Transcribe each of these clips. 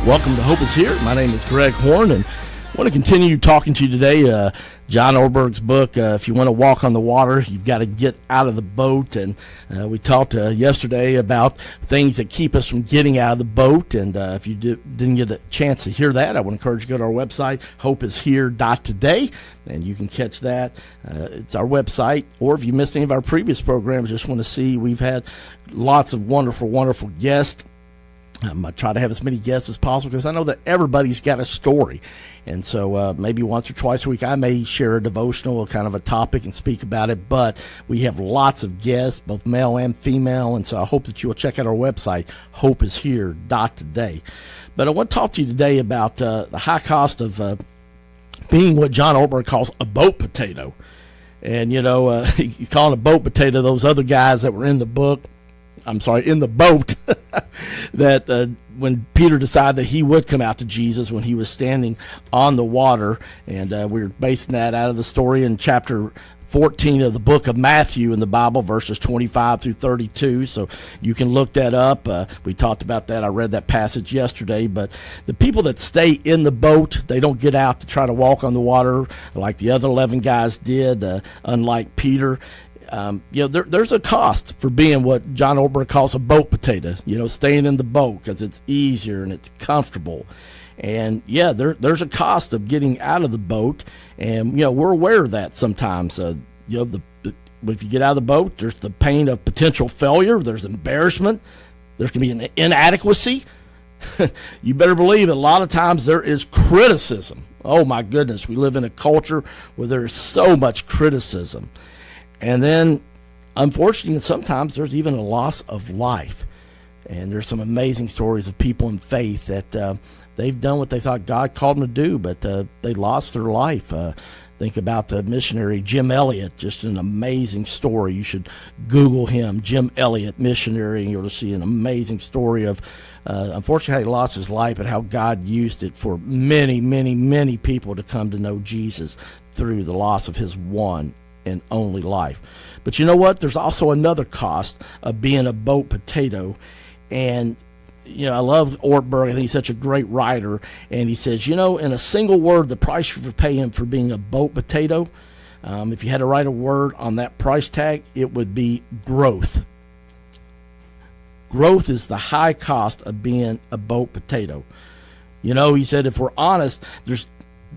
Welcome to Hope is Here. My name is Greg Horn, and I want to continue talking to you today. John Ortberg's book, If You Want to Walk on the Water, You've Got to Get Out of the Boat. And we talked yesterday about things that keep us from getting out of the boat. And if you didn't get a chance to hear that, I would encourage you to go to our website, hopeishere.today, and you can catch that. It's our website. Or if you missed any of our previous programs, just want to see, we've had lots of wonderful, wonderful guests. I try to have as many guests as possible because I know that everybody's got a story. And so maybe once or twice a week I may share a devotional, kind of a topic, and speak about it. But we have lots of guests, both male and female. And so I hope that you will check out our website, hopeishere.today. But I want to talk to you today about the high cost of being what John Ortberg calls a boat potato. And, you know, he's calling a boat potato those other guys that were in the book. In the boat, that when Peter decided that he would come out to Jesus when he was standing on the water. And we're basing that out of the story in chapter 14 of the book of Matthew in the Bible, verses 25 through 32. So you can look that up. We talked about that. I read that passage yesterday. But the people that stay in the boat, they don't get out to try to walk on the water like the other 11 guys did, unlike Peter. There's a cost for being what John Ortberg calls a boat potato, staying in the boat because it's easier and it's comfortable. And, there's a cost of getting out of the boat. And, we're aware of that sometimes. If you get out of the boat, there's the pain of potential failure. There's embarrassment. There's going to be an inadequacy. You better believe a lot of times there is criticism. Oh, my goodness. We live in a culture where there's so much criticism. And then, unfortunately, sometimes there's even a loss of life. And there's some amazing stories of people in faith that they've done what they thought God called them to do, but they lost their life. Think about the missionary Jim Elliot, just an amazing story. You should Google him, Jim Elliot, missionary, and you'll see an amazing story of, unfortunately, how he lost his life, but how God used it for many, many, many people to come to know Jesus through the loss of his one and only life. But you know what? There's also another cost of being a boat potato. And, I love Ortberg. I think he's such a great writer. And he says, in a single word, the price you pay him for being a boat potato, if you had to write a word on that price tag, it would be growth. Growth is the high cost of being a boat potato. He said, if we're honest, there's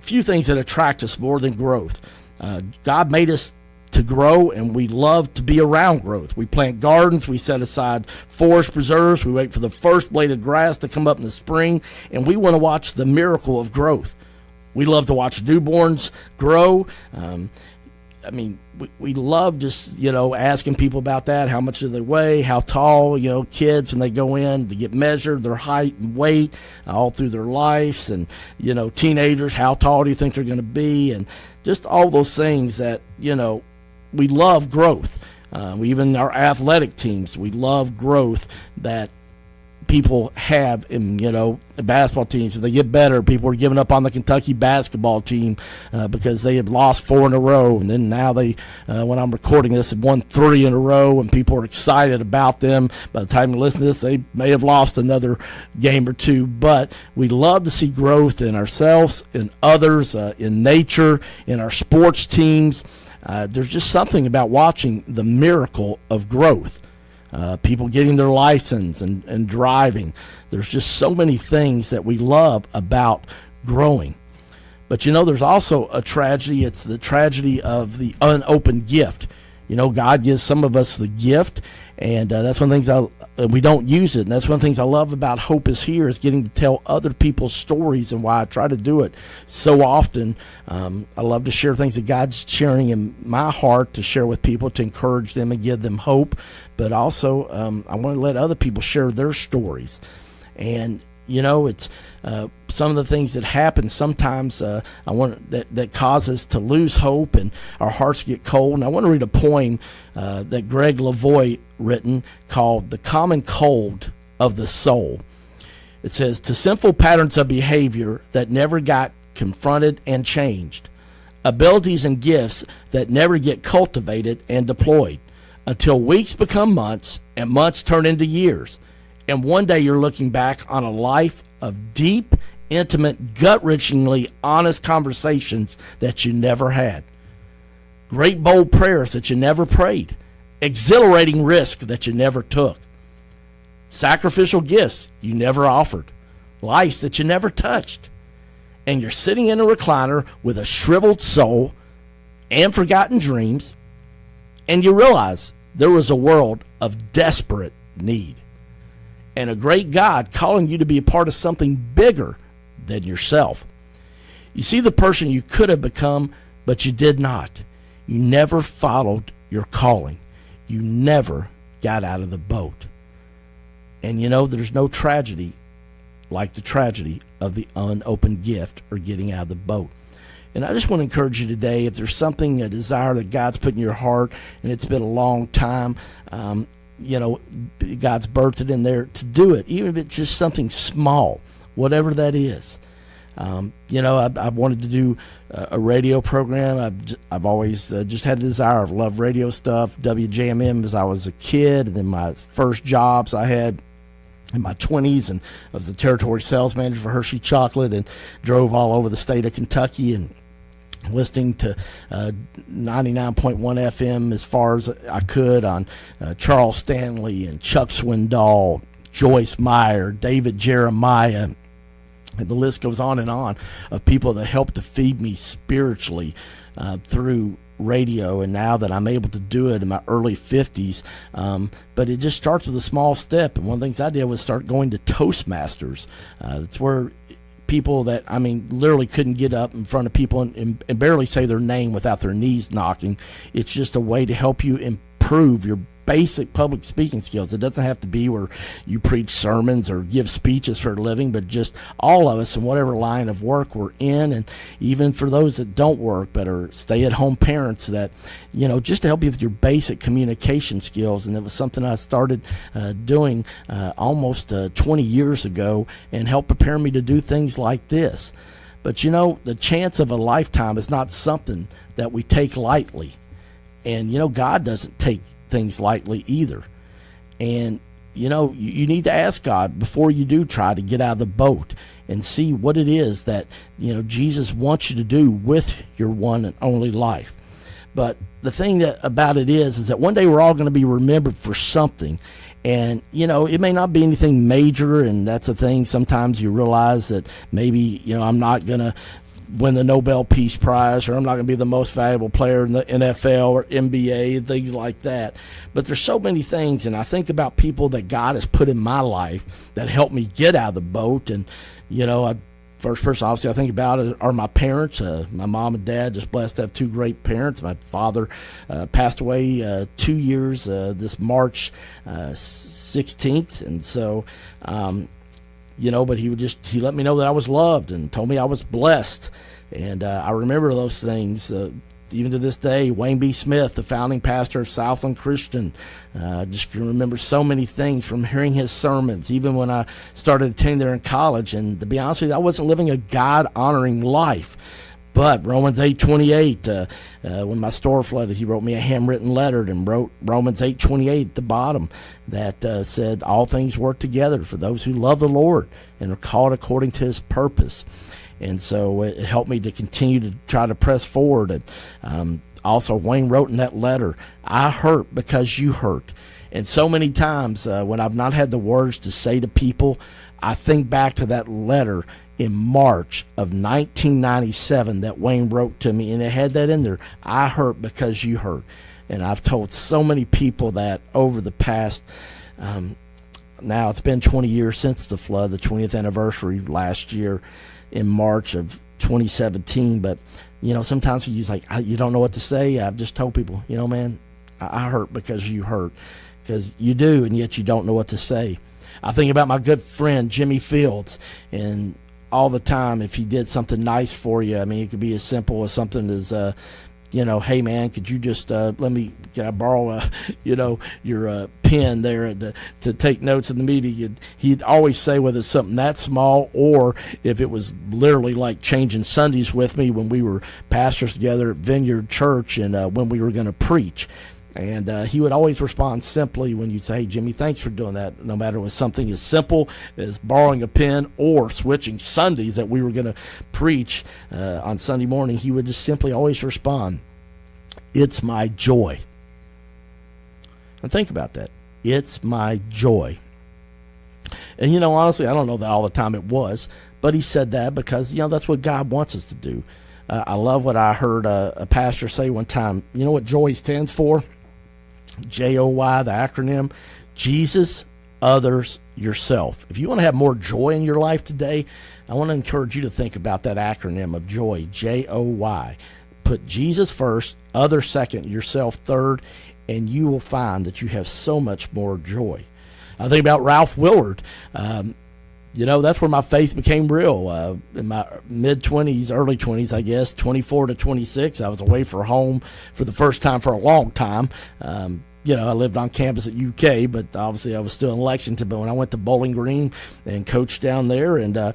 few things that attract us more than growth. God made us to grow, and we love to be around growth. We plant gardens, we set aside forest preserves, we wait for the first blade of grass to come up in the spring, and we want to watch the miracle of growth. We love to watch newborns grow. We love just, asking people about that. How much do they weigh? How tall? Kids, when they go in to get measured, their height and weight all through their lives. And, teenagers, how tall do you think they're going to be? And just all those things that, we love growth. Even our athletic teams, we love growth that people have in, the basketball teams. If they get better, people are giving up on the Kentucky basketball team because they had lost 4 in a row. And then now they, when I'm recording this, have won 3 in a row, and people are excited about them. By the time you listen to this, they may have lost another game or 2. But we love to see growth in ourselves, in others, in nature, in our sports teams. There's just something about watching the miracle of growth. People getting their license and driving. There's just so many things that we love about growing. But, there's also a tragedy. It's the tragedy of the unopened gift. God gives some of us the gift, and that's one of the things we don't use it. And that's one of the things I love about Hope is Here, is getting to tell other people's stories, and why I try to do it so often. I love to share things that God's sharing in my heart to share with people, to encourage them and give them hope. But also, I want to let other people share their stories. And, it's some of the things that happen sometimes that cause us to lose hope and our hearts get cold. And I want to read a poem that Greg Lavoie written called "The Common Cold of the Soul." It says, "To sinful patterns of behavior that never got confronted and changed, abilities and gifts that never get cultivated and deployed, until weeks become months and months turn into years. And one day you're looking back on a life of deep, intimate, gut-wrenchingly honest conversations that you never had. Great bold prayers that you never prayed. Exhilarating risk that you never took. Sacrificial gifts you never offered. Lives that you never touched. And you're sitting in a recliner with a shriveled soul and forgotten dreams, and you realize there was a world of desperate need. And a great God calling you to be a part of something bigger than yourself. You see the person you could have become, but you did not. You never followed your calling. You never got out of the boat. And you know, there's no tragedy like the tragedy of the unopened gift or getting out of the boat. And I just want to encourage you today, if there's something, a desire that God's put in your heart, and it's been a long time, God's birthed it in there to do it, even if it's just something small, whatever that is. I wanted to do a radio program. I've always just had a desire. I've loved radio stuff, WJMM as I was a kid, and then my first jobs I had in my 20s, and I was the territory sales manager for Hershey Chocolate and drove all over the state of Kentucky and listening to 99.1 FM as far as I could on Charles Stanley and Chuck Swindoll, Joyce Meyer, David Jeremiah, and the list goes on of people that helped to feed me spiritually through radio. And now that I'm able to do it in my early 50s, but it just starts with a small step. And one of the things I did was start going to Toastmasters. It's where people that, literally couldn't get up in front of people and barely say their name without their knees knocking. It's just a way to help you improve your basic public speaking skills. It doesn't have to be where you preach sermons or give speeches for a living, but just all of us in whatever line of work we're in, and even for those that don't work but are stay-at-home parents, that, just to help you with your basic communication skills. And it was something I started doing almost 20 years ago, and helped prepare me to do things like this. But the chance of a lifetime is not something that we take lightly. And God doesn't take things lightly either. And you need to ask God before you do try to get out of the boat, and see what it is that Jesus wants you to do with your one and only life. But the thing about it is that one day we're all going to be remembered for something. And it may not be anything major, and that's the thing. Sometimes you realize that maybe I'm not going to win the Nobel Peace Prize, or I'm not going to be the most valuable player in the NFL or NBA and things like that. But there's so many things, and I think about people that God has put in my life that helped me get out of the boat. And first person obviously I think about are my parents. My mom and dad, just blessed to have two great parents. My father passed away 2 years this March 16th, and so but he let me know that I was loved and told me I was blessed. And I remember those things. Even to this day, Wayne B. Smith, the founding pastor of Southland Christian, just can remember so many things from hearing his sermons, even when I started attending there in college. And to be honest with you, I wasn't living a God-honoring life. But Romans 8:28, when my store flooded, he wrote me a handwritten letter and wrote Romans 8:28 at the bottom that said, all things work together for those who love the Lord and are called according to his purpose. And so it helped me to continue to try to press forward. And also, Wayne wrote in that letter, I hurt because you hurt. And so many times when I've not had the words to say to people, I think back to that letter in March of 1997 that Wayne wrote to me, and it had that in there. I hurt because you hurt. And I've told so many people that over the past, now it's been 20 years since the flood, the 20th anniversary last year in March of 2017. But, sometimes you just you don't know what to say. I've just told people, man, I hurt because you hurt. Because you do, and yet you don't know what to say. I think about my good friend, Jimmy Fields, and all the time, if he did something nice for you, it could be as simple as something as, hey man, could you just can I borrow your pen there to take notes in the meeting? He'd always say whether it's something that small, or if it was literally like changing Sundays with me when we were pastors together at Vineyard Church, and when we were going to preach. And he would always respond simply when you'd say, hey, Jimmy, thanks for doing that. No matter it was something as simple as borrowing a pen or switching Sundays that we were going to preach on Sunday morning, he would just simply always respond, it's my joy. And think about that. It's my joy. And, honestly, I don't know that all the time it was, but he said that because, that's what God wants us to do. I love what I heard a pastor say one time. You know what joy stands for? J-O-Y, the acronym, Jesus, others, yourself. If you want to have more joy in your life today, I want to encourage you to think about that acronym of joy, J-O-Y. Put Jesus first, others second, yourself third, and you will find that you have so much more joy. I think about Ralph Willard. That's where my faith became real. In my mid-20s, early 20s, I guess, 24 to 26, I was away from home for the first time for a long time. I lived on campus at UK, but obviously I was still in Lexington. But when I went to Bowling Green and coached down there, and, I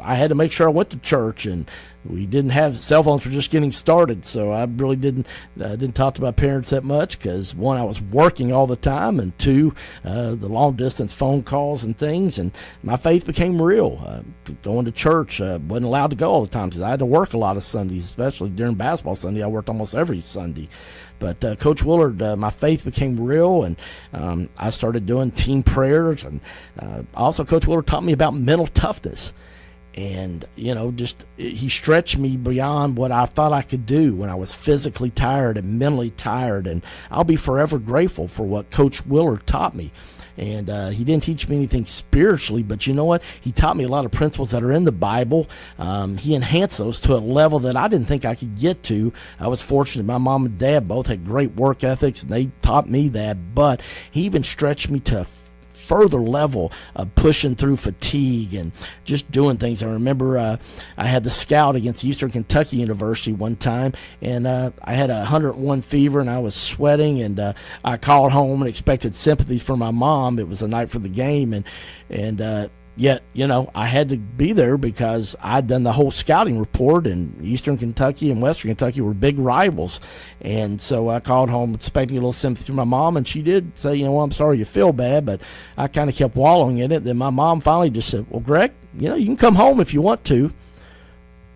had to make sure I went to church, and we didn't have cell phones were just getting started, so I really didn't talk to my parents that much because, one, I was working all the time, and two, the long-distance phone calls and things, and my faith became real. Going to church, wasn't allowed to go all the time because I had to work a lot of Sundays, especially during basketball Sunday. I worked almost every Sunday. But Coach Willard, my faith became real, and I started doing team prayers. And also, Coach Willard taught me about mental toughness. And, he stretched me beyond what I thought I could do when I was physically tired and mentally tired. And I'll be forever grateful for what Coach Willard taught me. And he didn't teach me anything spiritually, but you know what? He taught me a lot of principles that are in the Bible. He enhanced those to a level that I didn't think I could get to. I was fortunate. My mom and dad both had great work ethics, and they taught me that. But he even stretched me to a further level of pushing through fatigue and just doing things. I remember I had the scout against Eastern Kentucky University one time, and I had 101 fever, and I was sweating, and I called home and expected sympathy from my mom. It was the night for the game, and yet, I had to be there because I'd done the whole scouting report, and Eastern Kentucky and Western Kentucky were big rivals. And so I called home expecting a little sympathy from my mom, and she did say, I'm sorry you feel bad, but I kind of kept wallowing in it. Then my mom finally just said, well, Greg, you can come home if you want to.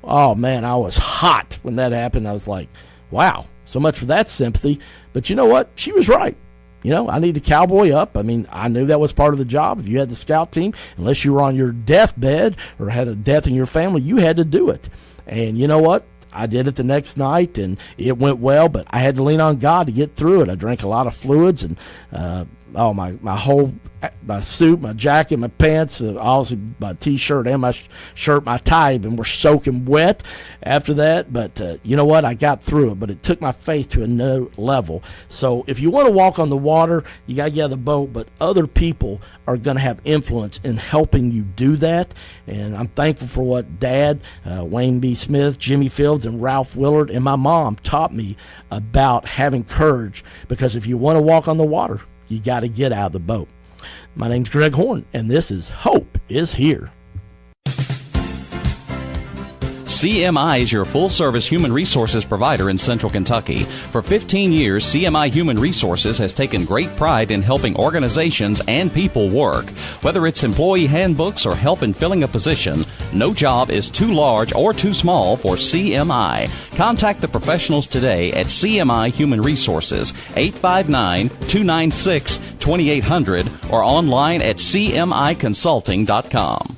Oh, man, I was hot when that happened. I was like, wow, so much for that sympathy. But you know what? She was right. I need to cowboy up. I mean, I knew that was part of the job. If you had the scout team, unless you were on your deathbed or had a death in your family, you had to do it. And you know what? I did it the next night, and it went well, but I had to lean on God to get through it. I drank a lot of fluids, and my suit, my jacket, my pants, obviously my T-shirt and my shirt, my tie even were soaking wet after that. But you know what? I got through it, but it took my faith to a new level. So if you want to walk on the water, you got to get out of the boat, but other people are going to have influence in helping you do that. And I'm thankful for what Dad, Wayne B. Smith, Jimmy Fields, and Ralph Willard, and my mom taught me about having courage, because if you want to walk on the water, you got to get out of the boat. My name's Greg Horn, and this is Hope is Here. CMI is your full-service human resources provider in Central Kentucky. For 15 years, CMI Human Resources has taken great pride in helping organizations and people work. Whether it's employee handbooks or help in filling a position, no job is too large or too small for CMI. Contact the professionals today at CMI Human Resources, 859-296-2800, or online at cmiconsulting.com.